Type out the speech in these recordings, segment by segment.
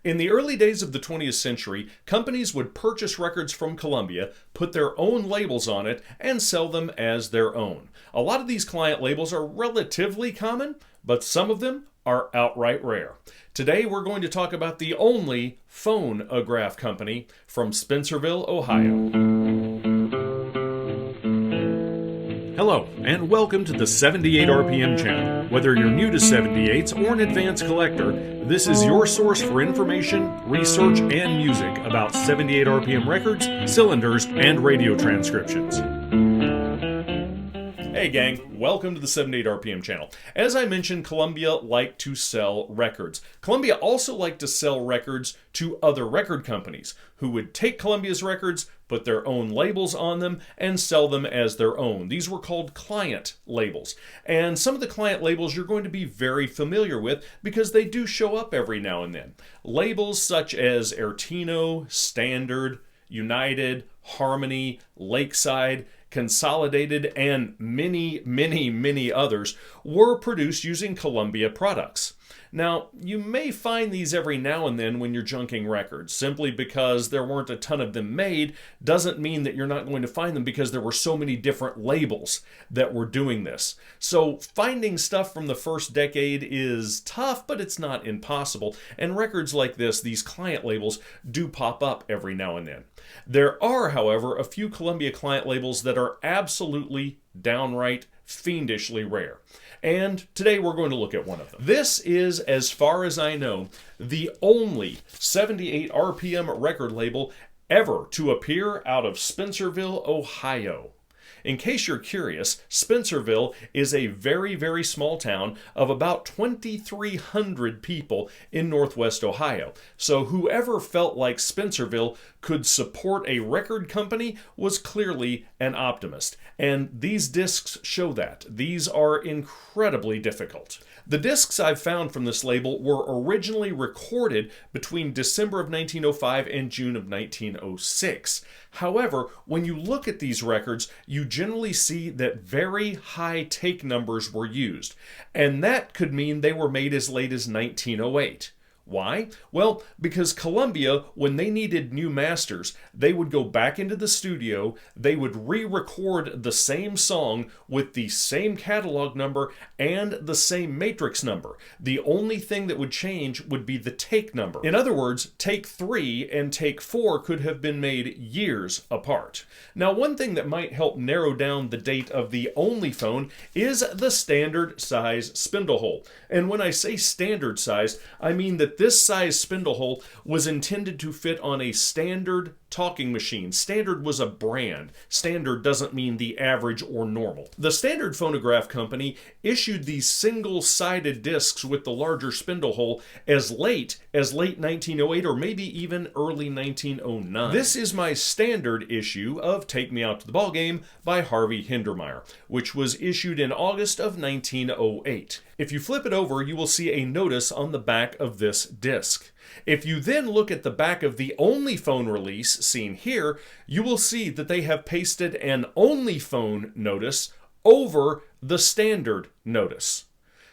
In the early days of the 20th century, companies would purchase records from Columbia, put their own labels on it, and sell them as their own. A lot of these client labels are relatively common, but some of them are outright rare. Today we're going to talk about the only phonograph company from Spencerville, Ohio. Hello, and welcome to the 78 RPM channel. Whether you're new to 78s or an advanced collector, this is your source for information, research, and music about 78 RPM records, cylinders, and radio transcriptions. Hey gang, welcome to the 78 RPM channel. As I mentioned, Columbia liked to sell records. Columbia also liked to sell records to other record companies who would take Columbia's records, put their own labels on them, and sell them as their own. These were called client labels. And some of the client labels you're going to be very familiar with because they do show up every now and then. Labels such as Airtino, Standard, United, Harmony, Lakeside, Consolidated, and many others were produced using Columbia products. Now, you may find these every now and then when you're junking records. Simply because there weren't a ton of them made doesn't mean that you're not going to find them because there were so many different labels that were doing this. So finding stuff from the first decade is tough, but it's not impossible. And records like this, these client labels, do pop up every now and then. There are, however, a few Columbia client labels that are absolutely downright fiendishly rare. And today we're going to look at one of them. This is, as far as I know, the only 78 RPM record label ever to appear out of Spencerville, Ohio. In case you're curious, Spencerville is a very small town of about 2,300 people in northwest Ohio. So whoever felt like Spencerville could support a record company was clearly an optimist. And these discs show that. These are incredibly difficult. The discs I've found from this label were originally recorded between December of 1905 and June of 1906. However, when you look at these records, you generally see that very high take numbers were used, and that could mean they were made as late as 1908. Why? Well, because Columbia, when they needed new masters, they would go back into the studio, they would re-record the same song with the same catalog number and the same matrix number. The only thing that would change would be the take number. In other words, take 3 and take 4 could have been made years apart. Now, one thing that might help narrow down the date of the ONLYPHONE is the standard size spindle hole. And when I say standard size, I mean that this size spindle hole was intended to fit on a standard talking machine. Standard was a brand. Standard doesn't mean the average or normal. The Standard Phonograph Company issued these single-sided discs with the larger spindle hole as late 1908 or maybe even early 1909. This is my standard issue of Take Me Out to the Ballgame by Harvey Hindermeyer, which was issued in August of 1908. If you flip it over, you will see a notice on the back of this disc. If you then look at the back of the ONLYPHONE release seen here, you will see that they have pasted an ONLYPHONE notice over the standard notice.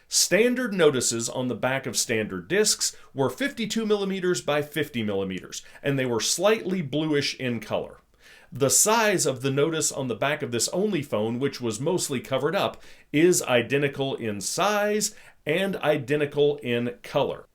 Standard notices on the back of standard discs were 52 millimeters by 50 millimeters, and they were slightly bluish in color. The size of the notice on the back of this ONLYPHONE, which was mostly covered up, is identical in size and identical in color.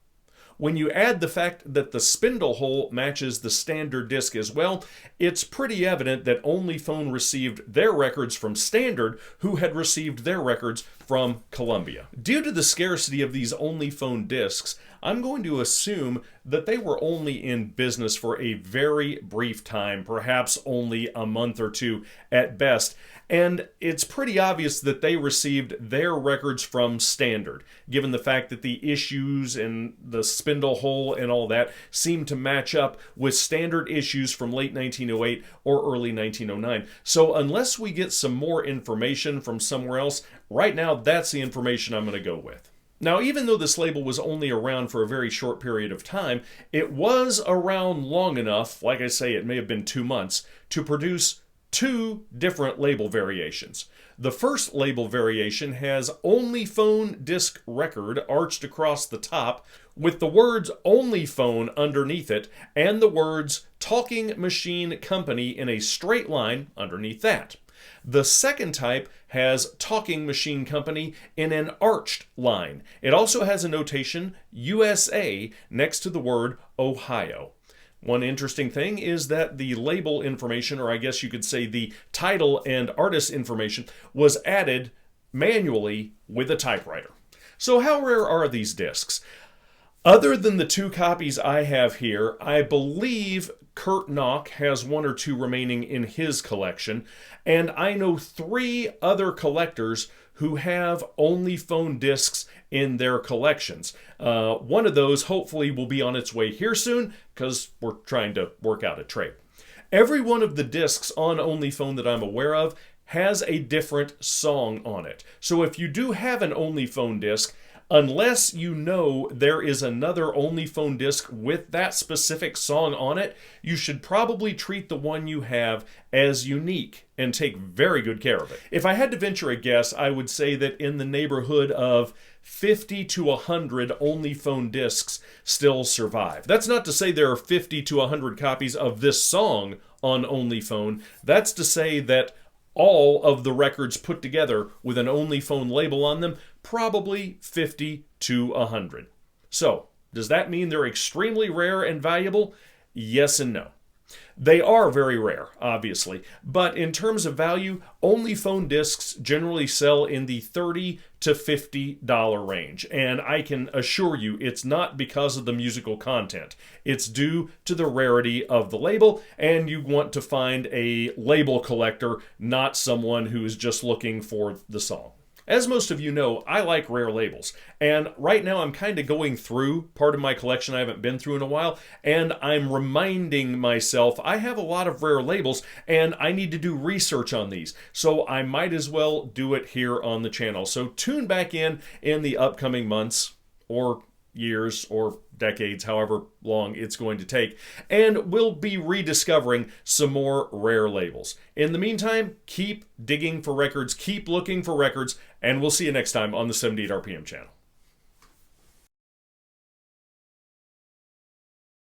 When you add the fact that the spindle hole matches the standard disc as well, it's pretty evident that ONLYPHONE received their records from Standard, who had received their records from Columbia. Due to the scarcity of these ONLYPHONE discs, I'm going to assume that they were only in business for a very brief time, perhaps only a month or two at best. And it's pretty obvious that they received their records from Standard, given the fact that the issues and the spindle hole and all that seem to match up with Standard issues from late 1908 or early 1909. So unless we get some more information from somewhere else, right now that's the information I'm going to go with. Now, even though this label was only around for a very short period of time, it was around long enough, like I say, it may have been 2 months, to produce two different label variations. The first label variation has ONLYPHONE disc record arched across the top with the words ONLYPHONE underneath it and the words Talking Machine Company in a straight line underneath that. The second type has Talking Machine Company in an arched line. It also has a notation USA next to the word Ohio. One interesting thing is that the label information, or I guess you could say the title and artist information, was added manually with a typewriter. So how rare are these discs? Other than the two copies I have here, I believe Kurt Knock has one or two remaining in his collection, and I know 3 other collectors who have ONLYPHONE discs in their collections. One of those hopefully will be on its way here soon because we're trying to work out a trade. Every one of the discs on ONLYPHONE that I'm aware of has a different song on it. So if you do have an ONLYPHONE disc, unless you know there is another ONLYPHONE disc with that specific song on it, you should probably treat the one you have as unique and take very good care of it. If I had to venture a guess, I would say that in the neighborhood of 50 to 100 ONLYPHONE discs still survive. That's not to say there are 50 to 100 copies of this song on ONLYPHONE. That's to say that all of the records put together with an ONLYPHONE label on them, probably 50 to 100. So, does that mean they're extremely rare and valuable? Yes and no. They are very rare, obviously, but in terms of value, ONLYPHONE discs generally sell in the $30 to $50 range, and I can assure you it's not because of the musical content. It's due to the rarity of the label, and you want to find a label collector, not someone who is just looking for the song. As most of you know, I like rare labels, and right now I'm kind of going through part of my collection I haven't been through in a while, and I'm reminding myself I have a lot of rare labels, and I need to do research on these, so I might as well do it here on the channel. So tune back in the upcoming months, or years, or decades, however long it's going to take, and we'll be rediscovering some more rare labels. In the meantime, keep digging for records, keep looking for records, and we'll see you next time on the 78 RPM channel.